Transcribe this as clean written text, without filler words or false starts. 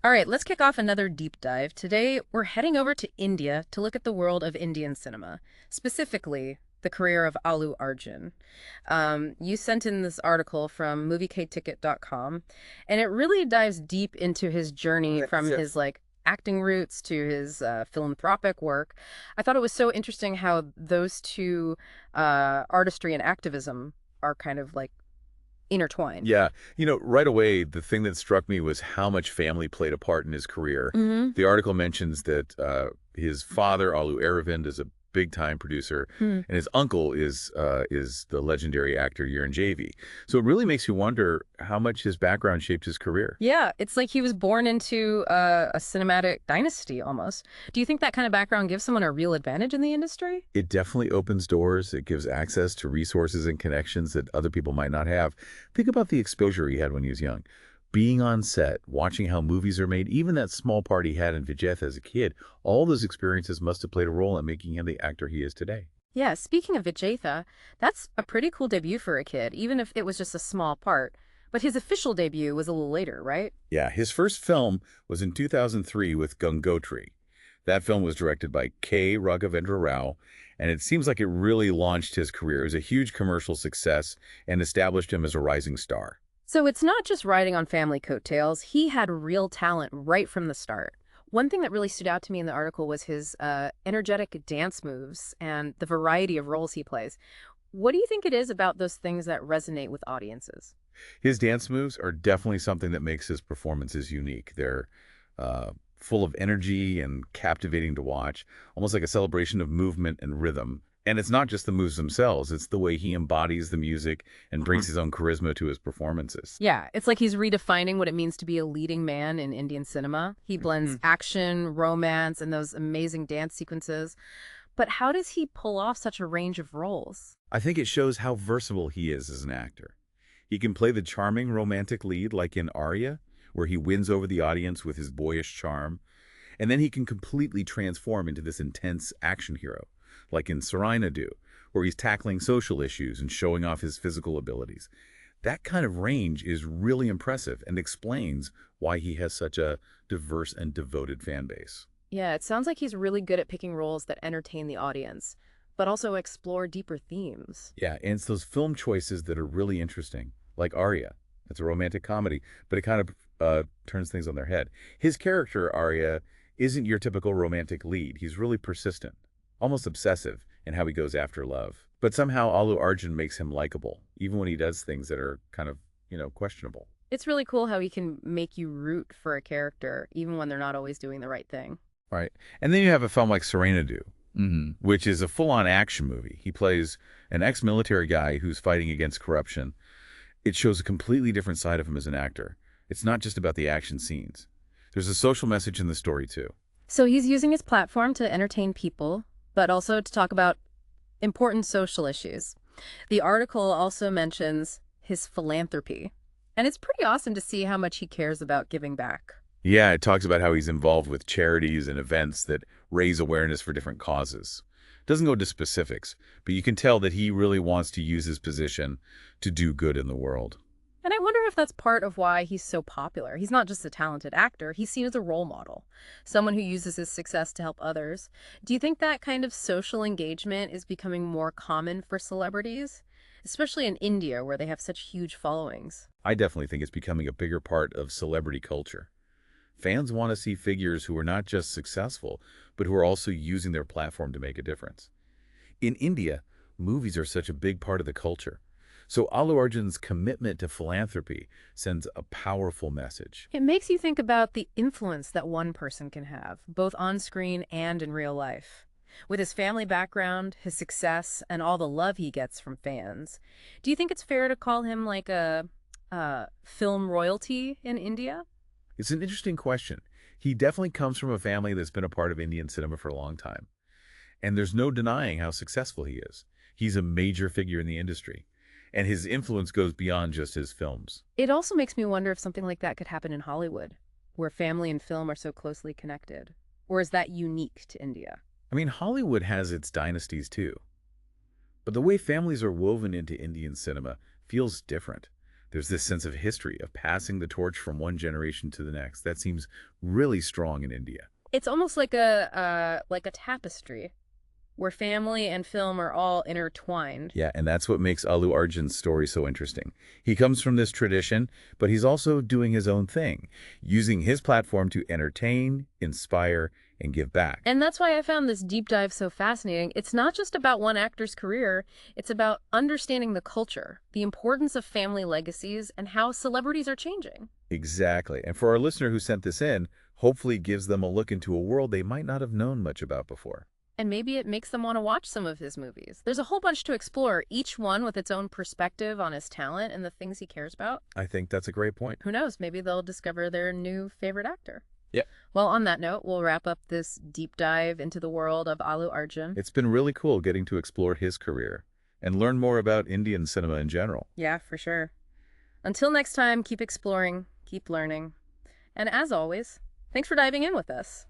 All right, let's kick off another deep dive. Today, we're heading over to India to look at the world of Indian cinema, specifically the career of Allu Arjun. You sent in this article from moviekticket.com, and it really dives deep into his journey from his acting roots to his philanthropic work. I thought it was so interesting how those two, artistry and activism, are kind of intertwined. Yeah, right away, the thing that struck me was how much family played a part in his career. Mm-hmm. The article mentions that his father, Allu Arjun, is a big-time producer, and his uncle is the legendary actor J.V. So it really makes you wonder how much his background shaped his career. Yeah, it's like he was born into a cinematic dynasty almost. Do you think that kind of background gives someone a real advantage in the industry? It definitely opens doors. It gives access to resources and connections that other people might not have. Think about the exposure he had when he was young. Being on set, watching how movies are made, even that small part he had in Vijeth as a kid, all those experiences must have played a role in making him the actor he is today. Yeah, speaking of Vijaytha, that's a pretty cool debut for a kid, even if it was just a small part. But his official debut was a little later, right? Yeah, his first film was in 2003 with Gangotri. That film was directed by K. Raghavendra Rao, and it seems like it really launched his career. It was a huge commercial success and established him as a rising star. So it's not just riding on family coattails. He had real talent right from the start. One thing that really stood out to me in the article was his energetic dance moves and the variety of roles he plays. What do you think it is about those things that resonate with audiences? His dance moves are definitely something that makes his performances unique. They're full of energy and captivating to watch, almost like a celebration of movement and rhythm. And it's not just the moves themselves, it's the way he embodies the music and brings his own charisma to his performances. Yeah, it's like he's redefining what it means to be a leading man in Indian cinema. He blends action, romance, and those amazing dance sequences. But how does he pull off such a range of roles? I think it shows how versatile he is as an actor. He can play the charming romantic lead like in Arya, where he wins over the audience with his boyish charm, and then he can completely transform into this intense action hero, like in Sarinadu, where he's tackling social issues and showing off his physical abilities. That kind of range is really impressive and explains why he has such a diverse and devoted fan base. Yeah, it sounds like he's really good at picking roles that entertain the audience, but also explore deeper themes. Yeah, and it's those film choices that are really interesting, like Arya. It's a romantic comedy, but it kind of turns things on their head. His character, Arya, isn't your typical romantic lead. He's really persistent, almost obsessive in how he goes after love. But somehow Allu Arjun makes him likable, even when he does things that are kind of, questionable. It's really cool how he can make you root for a character, even when they're not always doing the right thing. Right. And then you have a film like Serenadu, which is a full-on action movie. He plays an ex-military guy who's fighting against corruption. It shows a completely different side of him as an actor. It's not just about the action scenes. There's a social message in the story, too. So he's using his platform to entertain people, but also to talk about important social issues. The article also mentions his philanthropy, and it's pretty awesome to see how much he cares about giving back. Yeah, it talks about how he's involved with charities and events that raise awareness for different causes. Doesn't go into specifics, but you can tell that he really wants to use his position to do good in the world. And I wonder if that's part of why he's so popular. He's not just a talented actor, he's seen as a role model, someone who uses his success to help others. Do you think that kind of social engagement is becoming more common for celebrities, especially in India, where they have such huge followings? I definitely think it's becoming a bigger part of celebrity culture. Fans want to see figures who are not just successful, but who are also using their platform to make a difference. In India, movies are such a big part of the culture. So Allu Arjun's commitment to philanthropy sends a powerful message. It makes you think about the influence that one person can have, both on screen and in real life. With his family background, his success, and all the love he gets from fans, do you think it's fair to call him like a film royalty in India? It's an interesting question. He definitely comes from a family that's been a part of Indian cinema for a long time. And there's no denying how successful he is. He's a major figure in the industry. And his influence goes beyond just his films. It also makes me wonder if something like that could happen in Hollywood, where family and film are so closely connected. Or is that unique to India? I mean, Hollywood has its dynasties too. But the way families are woven into Indian cinema feels different. There's this sense of history, of passing the torch from one generation to the next. That seems really strong in India. It's almost like a tapestry where family and film are all intertwined. Yeah, and that's what makes Allu Arjun's story so interesting. He comes from this tradition, but he's also doing his own thing, using his platform to entertain, inspire, and give back. And that's why I found this deep dive so fascinating. It's not just about one actor's career, it's about understanding the culture, the importance of family legacies, and how celebrities are changing. Exactly. And for our listener who sent this in, hopefully it gives them a look into a world they might not have known much about before. And maybe it makes them want to watch some of his movies. There's a whole bunch to explore, each one with its own perspective on his talent and the things he cares about. I think that's a great point. Who knows, maybe they'll discover their new favorite actor. Yeah. Well, on that note, we'll wrap up this deep dive into the world of Allu Arjun. It's been really cool getting to explore his career and learn more about Indian cinema in general. Yeah, for sure. Until next time, keep exploring, keep learning. And as always, thanks for diving in with us.